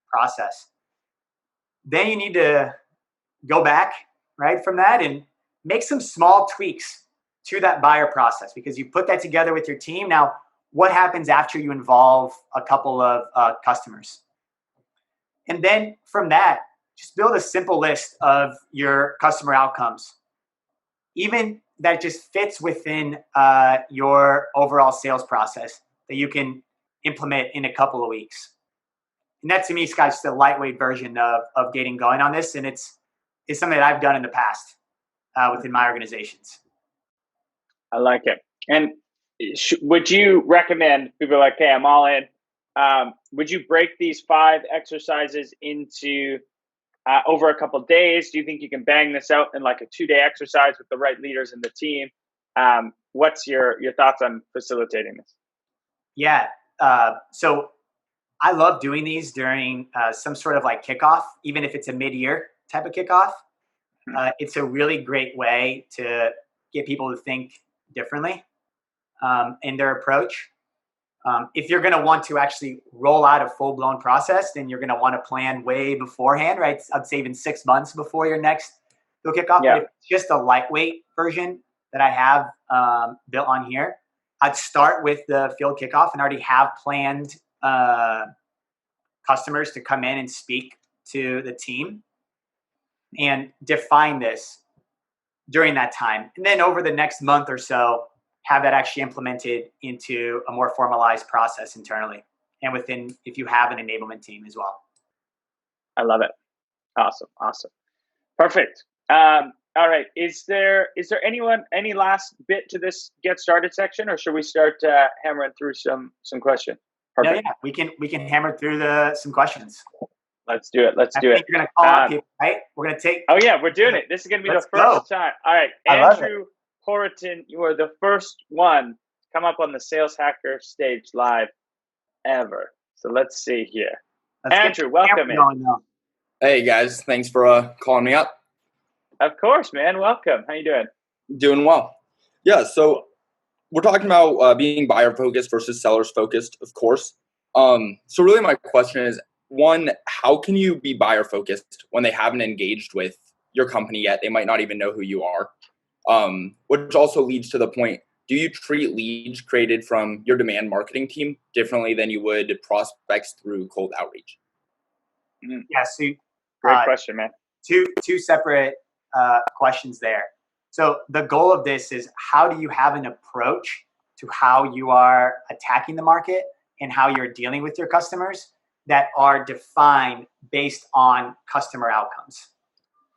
process. Then you need to go back, right, from that and make some small tweaks to that buyer process, because you put that together with your team. Now, what happens after you involve a couple of customers? And then from that, just build a simple list of your customer outcomes, even that just fits within your overall sales process that you can implement in a couple of weeks. And that, to me, Scott, is just a lightweight version of getting going on this. And it's something that I've done in the past within my organizations. I like it. And would you recommend people are like, hey, I'm all in. Would you break these 5 exercises into over a couple of days? Do you think you can bang this out in like a 2-day exercise with the right leaders in the team? What's your thoughts on facilitating this? Yeah. So I love doing these during some sort of like kickoff, even if it's a mid-year type of kickoff. It's a really great way to get people to think differently in their approach. If you're going to want to actually roll out a full-blown process, then you're going to want to plan way beforehand, right? I'd say even 6 months before your next field kickoff. Yeah. But if it's just a lightweight version that I have built on here, I'd start with the field kickoff and already have planned customers to come in and speak to the team and define this during that time. And then over the next month or so, have that actually implemented into a more formalized process internally and within, if you have an enablement team as well. I love it. Awesome. Perfect. All right. Is there any last bit to this get started section, or should we start hammering through some questions? Perfect. No, yeah, we can hammer through some questions. Let's do it. I think you're going to call out people, right? We're going to take. Oh yeah, we're doing it. This is going to be the first time. All right, Andrew Horton, you are the first one to come up on the Sales Hacker stage live ever. So let's see here. Andrew, welcome in. Hey guys, thanks for calling me up. Of course, man. Welcome. How you doing? Doing well. Yeah, so we're talking about being buyer focused versus sellers focused, of course. So really my question is, one, how can you be buyer focused when they haven't engaged with your company yet? They might not even know who you are. Which also leads to the point, do you treat leads created from your demand marketing team differently than you would prospects through cold outreach? Yeah, so great question, man. Two separate questions there. So the goal of this is, how do you have an approach to how you are attacking the market and how you're dealing with your customers that are defined based on customer outcomes?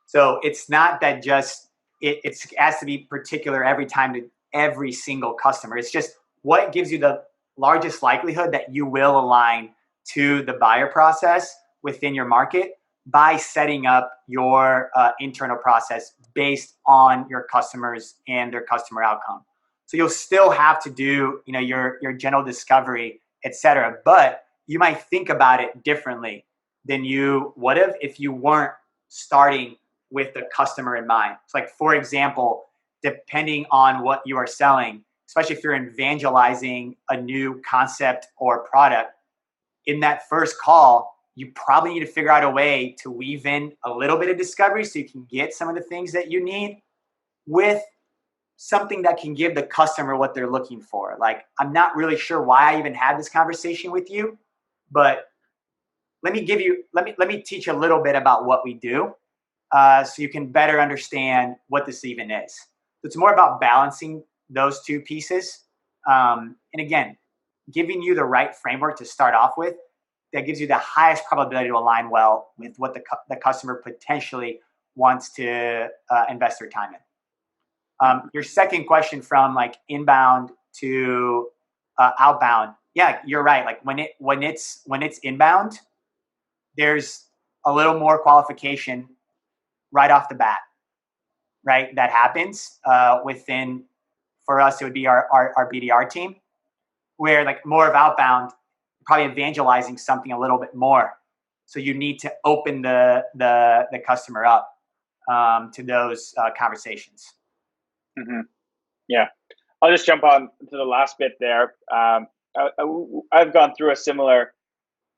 So it's not that just it has to be particular every time to every single customer. It's just what gives you the largest likelihood that you will align to the buyer process within your market by setting up your internal process based on your customers and their customer outcome. So you'll still have to do, your general discovery, et cetera, but you might think about it differently than you would have if you weren't starting with the customer in mind. It's like, for example, depending on what you are selling, especially if you're evangelizing a new concept or product, in that first call, you probably need to figure out a way to weave in a little bit of discovery so you can get some of the things that you need with something that can give the customer what they're looking for. Like, I'm not really sure why I even had this conversation with you, but let me teach a little bit about what we do so you can better understand what this even is. So it's more about balancing those two pieces. And again, giving you the right framework to start off with that gives you the highest probability to align well with what the customer potentially wants to invest their time in. Your second question from like inbound to outbound. Yeah, you're right. Like when it's inbound, there's a little more qualification right off the bat, right? That happens within, for us, it would be our BDR team, where like more of outbound, probably evangelizing something a little bit more. So you need to open the customer up to those conversations. Mm-hmm. Yeah. I'll just jump on to the last bit there. I've gone through a similar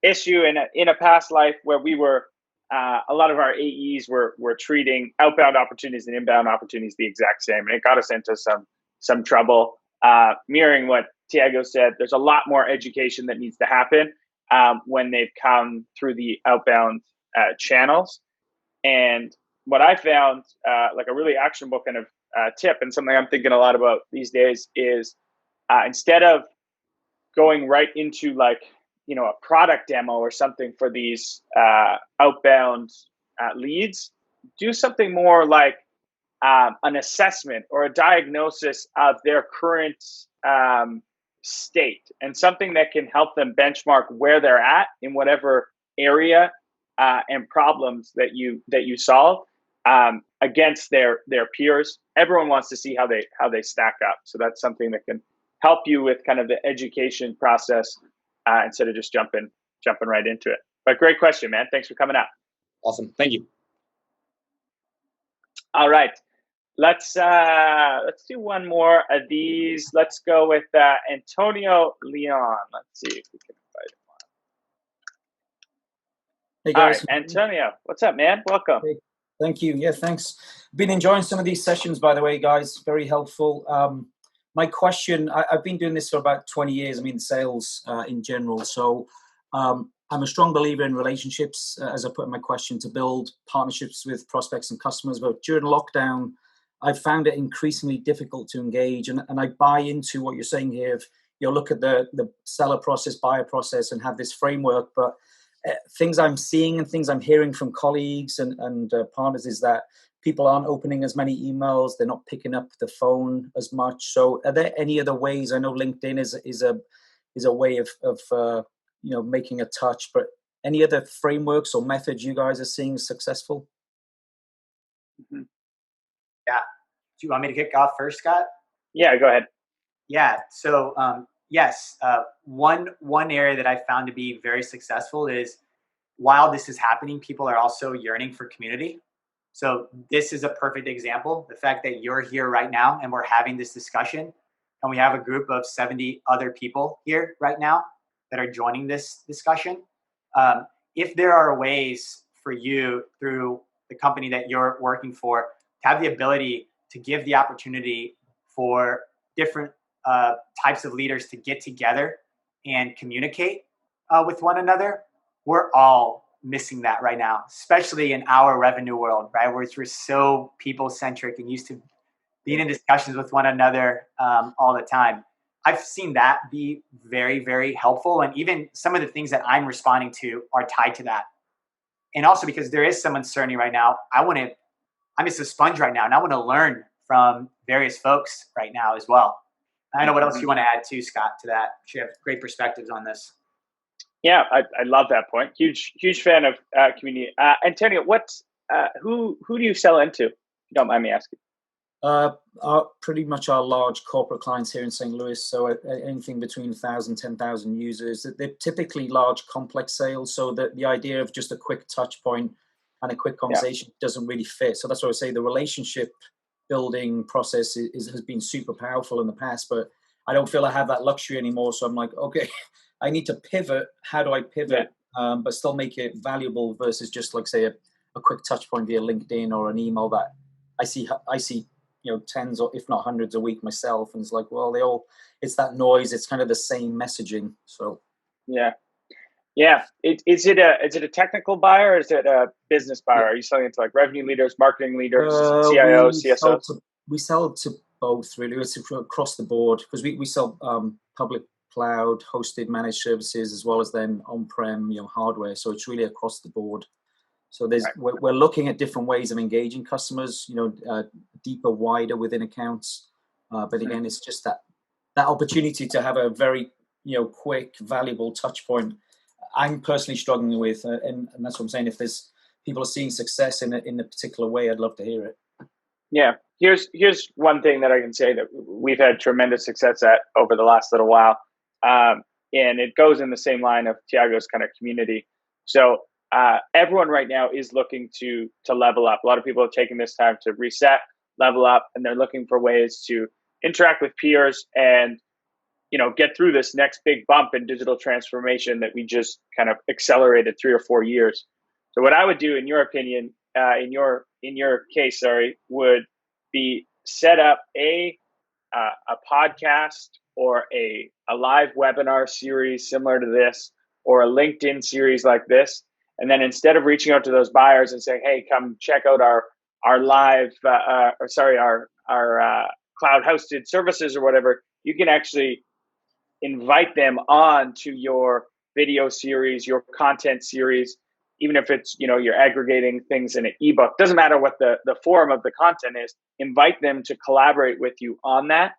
issue in a past life where we were, a lot of our AEs were treating outbound opportunities and inbound opportunities the exact same. And it got us into some trouble. Mirroring what Thiago said, there's a lot more education that needs to happen when they've come through the outbound channels. And what I found, like a really actionable kind of tip, and something I'm thinking a lot about these days, is instead of going right into like, a product demo or something for these outbound leads, do something more like an assessment or a diagnosis of their current state, and something that can help them benchmark where they're at in whatever area and problems that you solve against their peers. Everyone wants to see how they stack up. So that's something that can help you with kind of the education process instead of just jumping right into it. But great question, man. Thanks for coming out. Awesome. Thank you. All right. Let's do one more of these. Let's go with Antonio Leon. Let's see if we can invite him on. Hey guys. All right, Antonio, what's up, man? Welcome. Hey, thank you. Yeah, thanks. Been enjoying some of these sessions, by the way, guys. Very helpful. My question, I've been doing this for about 20 years. I mean, sales in general. So I'm a strong believer in relationships, as I put in my question, to build partnerships with prospects and customers. But during lockdown, I found it increasingly difficult to engage. And I buy into what you're saying here. If you look at the seller process, buyer process, and have this framework. But things I'm seeing and things I'm hearing from colleagues and partners is that people aren't opening as many emails. They're not picking up the phone as much. So are there any other ways? I know LinkedIn is a way of making a touch, but any other frameworks or methods you guys are seeing successful? Mm-hmm. Yeah. Do you want me to kick off first, Scott? Yeah, go ahead. Yeah. So yes, one area that I found to be very successful is while this is happening, people are also yearning for community. So this is a perfect example. The fact that you're here right now and we're having this discussion, and we have a group of 70 other people here right now that are joining this discussion. If there are ways for you through the company that you're working for to have the ability to give the opportunity for different types of leaders to get together and communicate with one another, we're all missing that right now, especially in our revenue world, right? Where we're so people-centric and used to being in discussions with one another all the time. I've seen that be very, very helpful. And even some of the things that I'm responding to are tied to that. And also because there is some uncertainty right now, I'm just a sponge right now, and I want to learn from various folks right now as well. I don't know what else you want to add too, Scott, to that. You have great perspectives on this. Yeah, I love that point. Huge fan of community. Antonio, who do you sell into? If you don't mind me asking. Pretty much our large corporate clients here in St. Louis. So anything between 1,000, 10,000 users. They're typically large, complex sales. So the idea of just a quick touch point and a quick conversation doesn't really fit. So that's why I say the relationship building process has been super powerful in the past, but I don't feel I have that luxury anymore. So I'm like, okay, I need to pivot. How do I pivot, but still make it valuable versus just like say a quick touch point via LinkedIn or an email that I see, tens or if not hundreds a week myself. And it's like, well, it's that noise. It's kind of the same messaging. So yeah. Is it a technical buyer or is it a business buyer? Are you selling it to like revenue leaders, marketing leaders, CIOs, CSOs? We sell to both really. It's across the board because we sell public cloud, hosted managed services, as well as then on-prem, hardware. So it's really across the board. So we're looking at different ways of engaging customers, deeper, wider within accounts. But again, it's just that opportunity to have a very, quick, valuable touch point. I'm personally struggling with, and that's what I'm saying. If there's people are seeing success in a particular way, I'd love to hear it. Yeah, here's one thing that I can say that we've had tremendous success at over the last little while, and it goes in the same line of Thiago's kind of community. So everyone right now is looking to level up. A lot of people are taking this time to reset, level up, and they're looking for ways to interact with peers and get through this next big bump in digital transformation that we just kind of accelerated 3 or 4 years. So what I would do, in your opinion, in your case, would be set up a podcast or a live webinar series similar to this, or a LinkedIn series like this, and then instead of reaching out to those buyers and saying, "Hey, come check out our live, our cloud hosted services or whatever," you can actually invite them on to your video series, your content series, even if it's, you're aggregating things in an ebook. Doesn't matter what the form of the content is. Invite them to collaborate with you on that,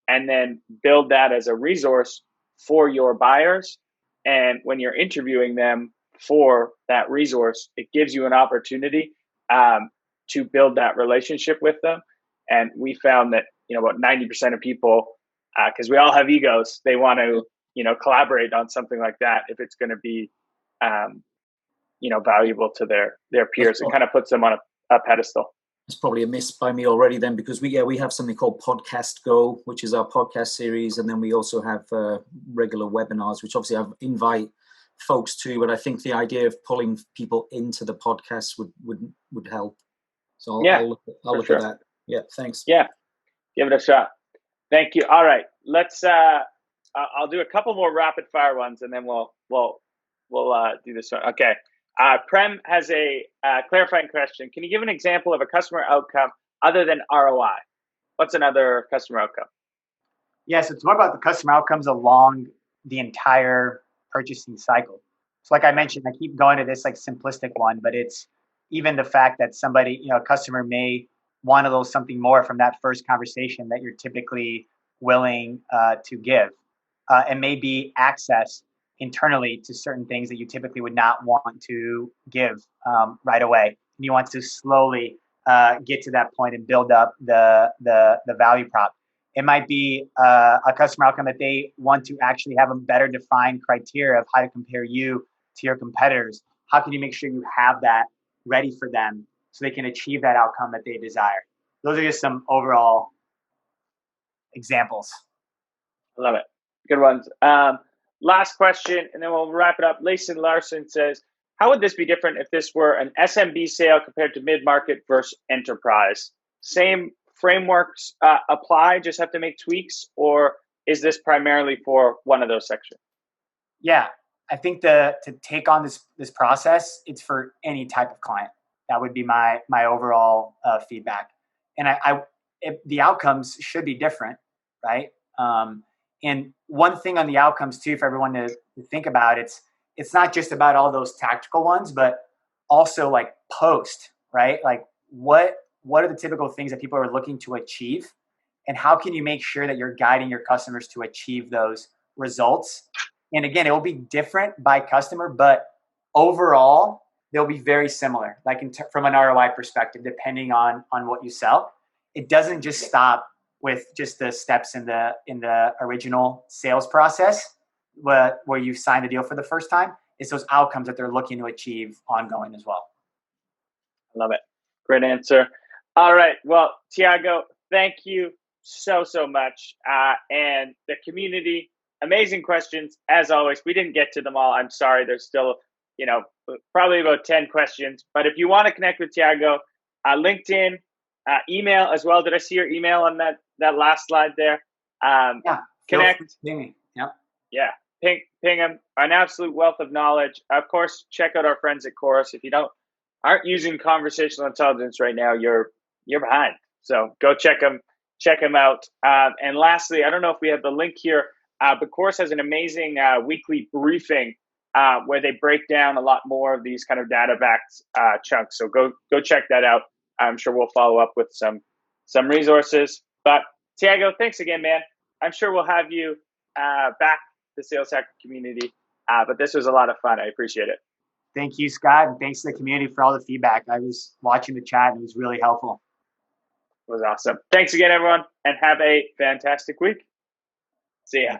and then build that as a resource for your buyers. And when you're interviewing them for that resource, it gives you an opportunity to build that relationship with them. And we found that, about 90% of people, because we all have egos, they want to, collaborate on something like that if it's going to be, valuable to their peers. It kind of puts them on a pedestal. It's probably a miss by me already then, because we have something called Podcast Go, which is our podcast series, and then we also have regular webinars, which obviously I invite folks to. But I think the idea of pulling people into the podcast would help. So I'll look at that. Yeah, thanks. Yeah, give it a shot. Thank you. All right, let's. I'll do a couple more rapid fire ones, and then we'll do this one. Okay. Prem has a clarifying question. Can you give an example of a customer outcome other than ROI? What's another customer outcome? Yes, it's more about the customer outcomes along the entire purchasing cycle. So like I mentioned, I keep going to this like simplistic one, but it's even the fact that somebody, a customer may want a little something more from that first conversation that you're typically willing to give. And maybe access internally to certain things that you typically would not want to give right away. And you want to slowly get to that point and build up the value prop. It might be a customer outcome that they want to actually have a better defined criteria of how to compare you to your competitors. How can you make sure you have that ready for them so they can achieve that outcome that they desire? Those are just some overall examples. I love it. Good ones. Last question, and then we'll wrap it up. Layson Larson says, how would this be different if this were an SMB sale compared to mid-market versus enterprise? Same frameworks apply, just have to make tweaks, or is this primarily for one of those sections? Yeah, I think to take on this process, it's for any type of client. That would be my overall feedback. And the outcomes should be different, right? And one thing on the outcomes too, for everyone to think about, it's not just about all those tactical ones, but also like post, right? Like what are the typical things that people are looking to achieve, and how can you make sure that you're guiding your customers to achieve those results? And again, it will be different by customer, but overall they'll be very similar, like from an ROI perspective, depending on what you sell. It doesn't just stop with just the steps in the original sales process where you sign the deal for the first time. It's those outcomes that they're looking to achieve ongoing as well. I love it. Great answer. All right. Well, Thiago, thank you so much. And the community, amazing questions as always. We didn't get to them all. I'm sorry. There's still, probably about 10 questions. But if you want to connect with Thiago, LinkedIn, email as well. Did I see your email on that last slide there? Yeah. Connect. Yep. Yeah. Ping him. An absolute wealth of knowledge. Of course, check out our friends at Chorus. If you aren't using conversational intelligence right now, you're behind. So go check them out. And lastly, I don't know if we have the link here, But Chorus has an amazing weekly briefing where they break down a lot more of these kind of data-backed chunks. So go check that out. I'm sure we'll follow up with some resources. But Thiago, thanks again, man. I'm sure we'll have you back to the Sales Hacker community. But this was a lot of fun. I appreciate it. Thank you, Scott, and thanks to the community for all the feedback. I was watching the chat and it was really helpful. It was awesome. Thanks again, everyone, and have a fantastic week. See ya.